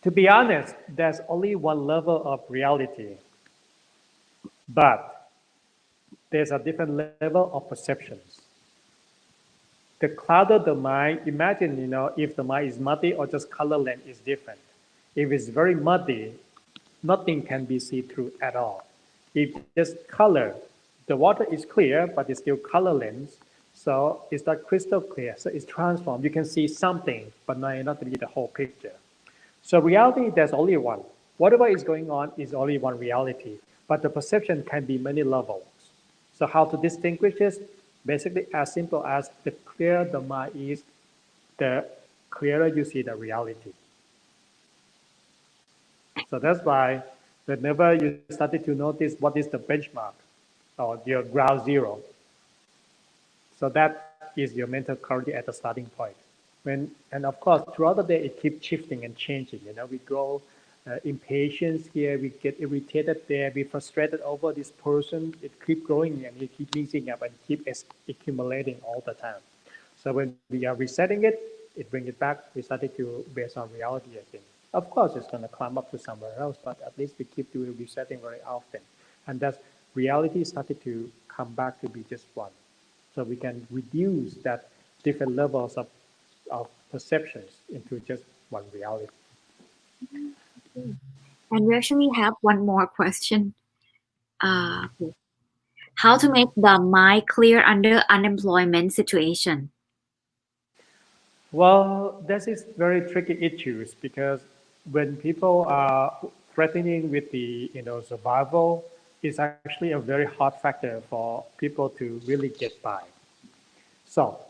To be honest, there's only one level of reality, but there's a different level of perceptions. The cloud of the mind, imagine, if the mind is muddy or just colorless is different. If it's very muddy, nothing can be seen through at all. If just color, the water is clear, but it's still colorless, so it's not crystal clear, so it's transformed. You can see something, but not really the whole picture. So reality, there's only one. Whatever is going on is only one reality, but the perception can be many levels. So how to distinguish this? Basically as simple as the clearer the mind is, the clearer you see the reality. So that's why whenever you started to notice what is the benchmark or your ground zero, so that is your mental clarity at the starting point. And of course, throughout the day, it keeps shifting and changing. We grow impatience here, we get irritated there, we frustrated over this person. It keeps growing and it keeps mixing up and keep accumulating all the time. So when we are resetting it brings it back. We started to based on reality again. Of course, it's going to climb up to somewhere else, but at least we keep doing resetting very often. And that's reality started to come back to be just one. So we can reduce that different levels of perceptions into just one reality. And we actually have one more question. Okay. How to make the mind clear under unemployment situation? Well, this is very tricky issues because when people are threatening with the survival, it's actually a very hard factor for people to really get by. So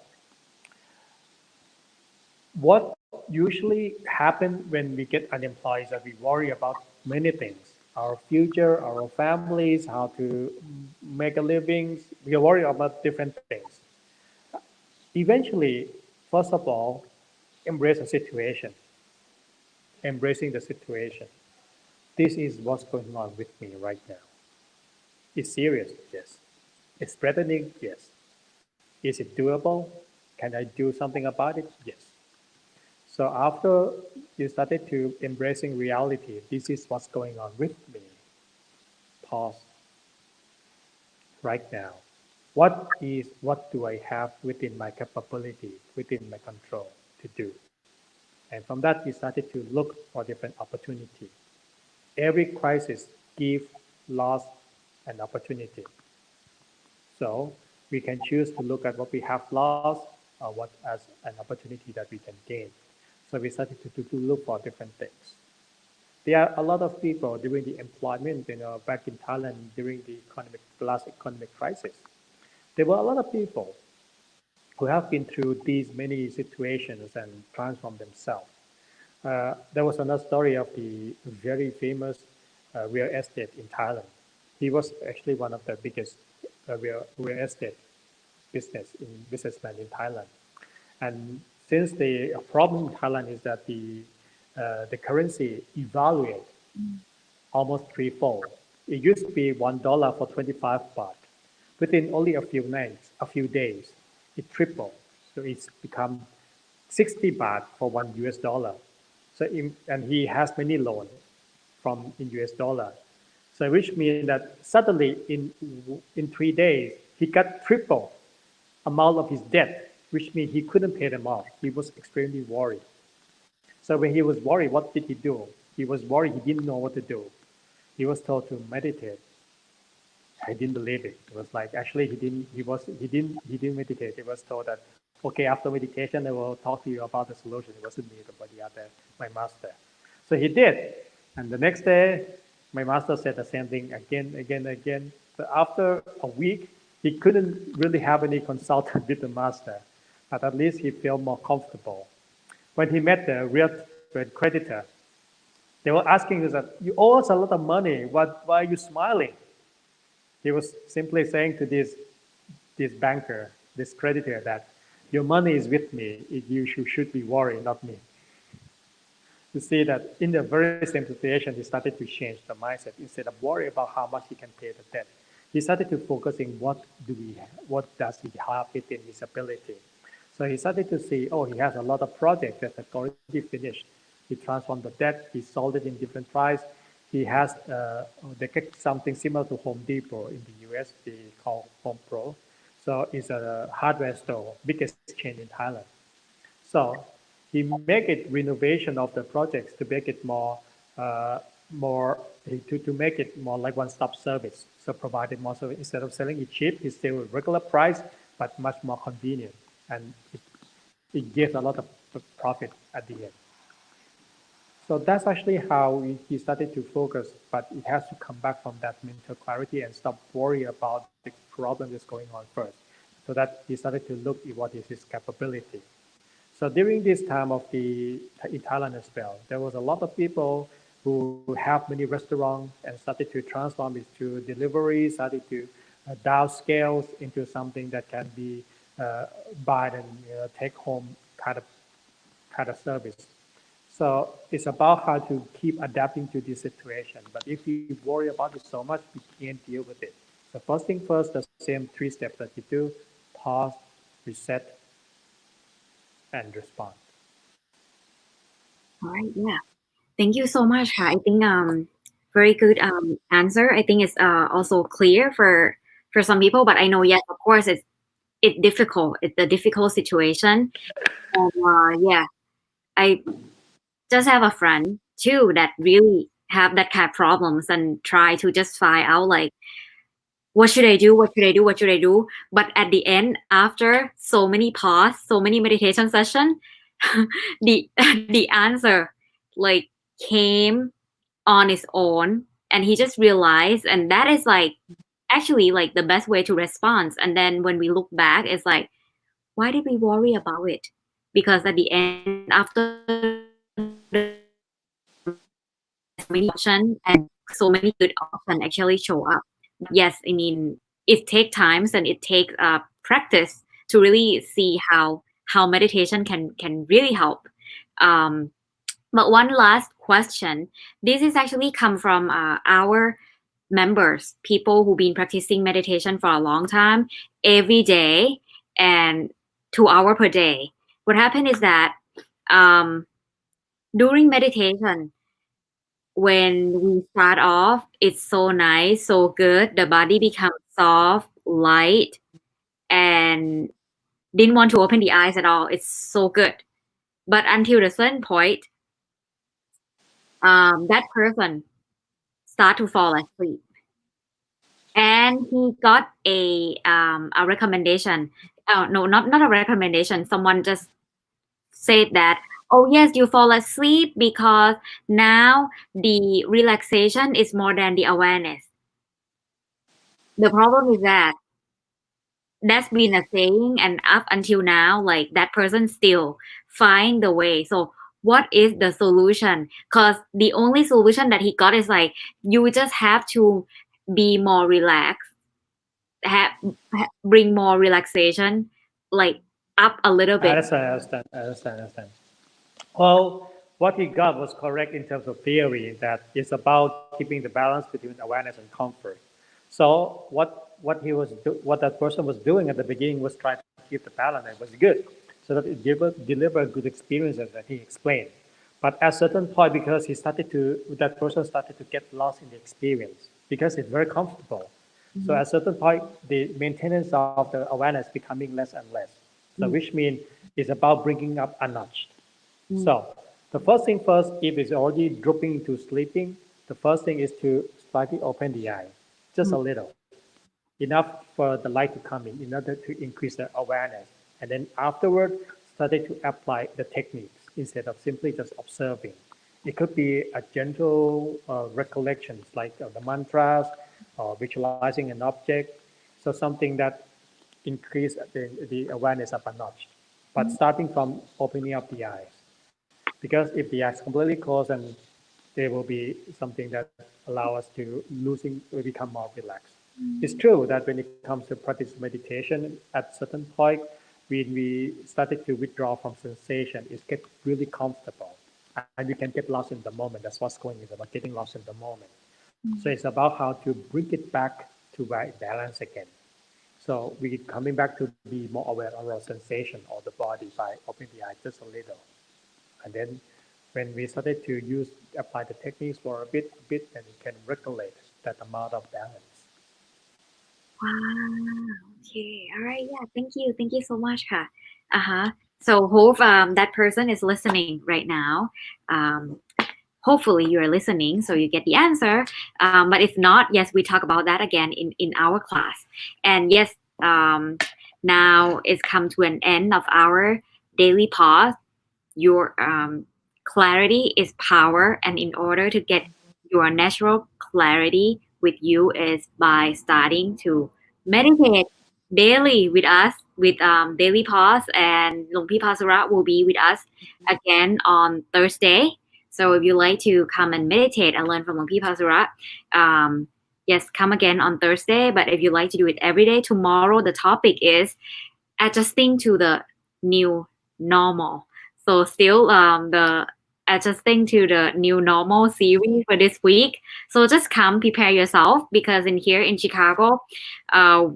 what usually happens when we get unemployed is that we worry about many things, our future, our families, how to make a living. We worry about different things. Eventually, first of all, embrace the situation, embracing the situation. This is what's going on with me right now. It's serious, yes. It's threatening, yes. Is it doable? Can I do something about it? Yes. So after you started to embracing reality, this is what's going on with me. Pause right now. What do I have within my capability, within my control to do? And from that, you started to look for different opportunity. Every crisis gives loss and opportunity. So we can choose to look at what we have lost or what as an opportunity that we can gain. So we started to look for different things. There are a lot of people during the employment, back in Thailand during the last economic crisis. There were a lot of people who have been through these many situations and transformed themselves. There was another story of the very famous real estate in Thailand. He was actually one of the biggest real estate businessman in Thailand. And since the problem in Thailand is that the currency evaluate almost threefold. It used to be $1 for 25 baht. Within only a few days, it tripled. So it's become 60 baht for $1. So and he has many loans from in US dollar. So which means that suddenly in 3 days he got triple amount of his debt, which means he couldn't pay them off. He was extremely worried. So when he was worried, what did he do? He was worried. He didn't know what to do. He was told to meditate. I didn't believe it. It was like actually he didn't meditate. He was told that okay, after meditation I will talk to you about the solution. It wasn't me, but the other my master. So he did, and the next day my master said the same thing again, again, again. But after a week, he couldn't really have any consultant with the master, but at least he felt more comfortable. When he met the real creditor, They were asking us that you owe us a lot of money. Why are you smiling? He was simply saying to this banker, this creditor, that your money is with me. You should be worried, not me. You see that in the very same situation, he started to change the mindset. Instead of worry about how much he can pay the debt, he started to focusing what does he have within his ability. So he started to see, oh, he has a lot of projects that have already finished. He transformed the debt, he sold it in different price. He has they get something similar to Home Depot in the US, they call Home Pro. So it's a hardware store, biggest chain in Thailand. So he make it renovation of the projects to make it uh, more to make it more like one-stop service. So provided more service instead of selling it cheap, it's still regular price, but much more convenient, and it gives a lot of profit at the end. So that's actually how he started to focus, but it has to come back from that mental clarity and stop worrying about the problem that's going on first. So that he started to look at what is his capability. So during this time of the in Thailand as well, there was a lot of people who have many restaurants and started to transform it to delivery, started to downscale into something that can be buy and take home kind of service. So it's about how to keep adapting to this situation. But if you worry about it so much, we can't deal with it. So first thing first, the same three steps that you do: pause, reset, and respond. All right, yeah. Thank you so much. I think very good answer. I think it's also clear for some people, but I know yes, of course it's difficult. It's a difficult situation. And yeah, I just have a friend too that really have that kind of problems and try to just find out like what should I do? What should I do? What should I do? But at the end, after so many pause, so many meditation session, the the answer like came on its own, and he just realized, and that is like actually like the best way to respond. And then when we look back, it's like, why did we worry about it? Because at the end, after the meditation, so many options and so many good options actually show up. But yes, I mean, it takes times and it takes practice to really see how meditation can really help. Um, but one last question. This is actually come from our members, people who've been practicing meditation for a long time, every day and 2 hours per day. What happened is that um, during meditation, when we start off, it's so nice, so good. The body becomes soft, light, and didn't want to open the eyes at all. It's so good. But until a certain point, that person start to fall asleep, and he got a recommendation. No, not a recommendation. Someone just said that, oh yes, you fall asleep because now the relaxation is more than the awareness. The problem is that that's been a saying, and up until now, like that person still find the way. So what is the solution? Because the only solution that he got is like you just have to be more relaxed, have, bring more relaxation, like up a little I bit. understand, I understand. Well, what he got was correct in terms of theory, that it's about keeping the balance between awareness and comfort. So what that person was doing at the beginning was trying to keep the balance, and it was good, so that it deliver good experiences that he explained. But at a certain point, because that person started to get lost in the experience because it's very comfortable. So Mhm. at a certain point, the maintenance of the awareness becoming less and less. So Mm, which means it's about bringing up a notch. mm, So the first thing first, if it's already dropping into sleeping, the first thing is to slightly open the eye, just mm, a little, enough for the light to come in order to increase the awareness. And then afterward, started to apply the techniques instead of simply just observing. It could be a gentle recollections like the mantras or visualizing an object. So something that increase the awareness up a notch. But mm, starting from opening up the eyes. Because if the eyes completely closed and There will be something that allow us to become more relaxed. It's true that when it comes to practice meditation, at certain point, when we started to withdraw from sensation, it gets really comfortable, and we can get lost in the moment. That's what's going on, about getting lost in the moment. So it's about how to bring it back to balance again. So we coming back to be more aware of our sensation of the body by opening the eye just a little. And then when we started to apply the techniques for a bit, and we can regulate that amount of balance. Wow. Okay. All right. Yeah. Thank you. Thank you so much. Huh. Uh-huh. So hope that person is listening right now. Um, hopefully you are listening so you get the answer. But if not, yes, we talk about that again in our class. And yes, now it's come to an end of our daily pause. Your clarity is power, and in order to get your natural clarity with you is by starting to meditate daily with us with daily pause, and Luang Pi Pasura will be with us again on Thursday. So if you like to come and meditate and learn from Luang Pi Pasura, yes, come again on Thursday. But if you like to do it every day, tomorrow the topic is adjusting to the new normal. So still the adjusting to the new normal series for this week. So just come prepare yourself, because in here in Chicago, uh,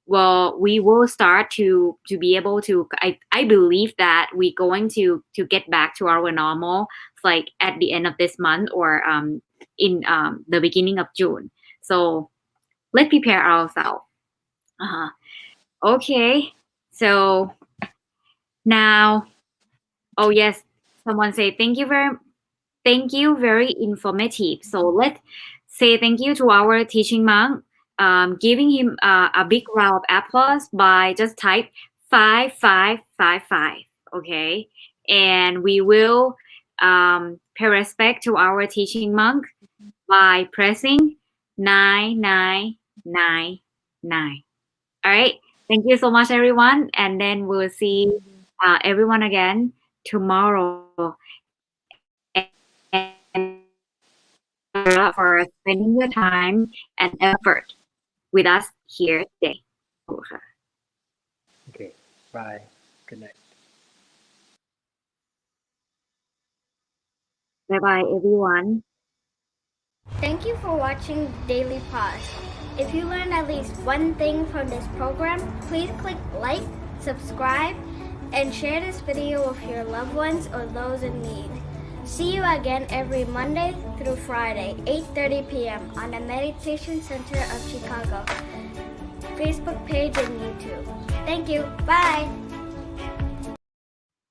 well, we will start to be able to. I believe that we're going to get back to our normal, like at the end of this month or in the beginning of June. So let's prepare ourselves. Uh-huh. Okay. So now, oh yes, someone say thank you, very informative. So let's say thank you to our teaching monk, giving him a big round of applause by just type 5555. Okay, and we will pay respect to our teaching monk by pressing 9999. All right. Thank you so much, everyone. And then we'll see everyone again tomorrow. And for spending your time and effort with us here today. Okay, bye. Good night. Bye bye, everyone. Thank you for watching Daily Pause. If you learned at least one thing from this program, please click like, subscribe, and share this video with your loved ones or those in need. See you again every Monday through Friday, 8:30 p.m. on the Meditation Center of Chicago Facebook page and YouTube. Thank you. Bye.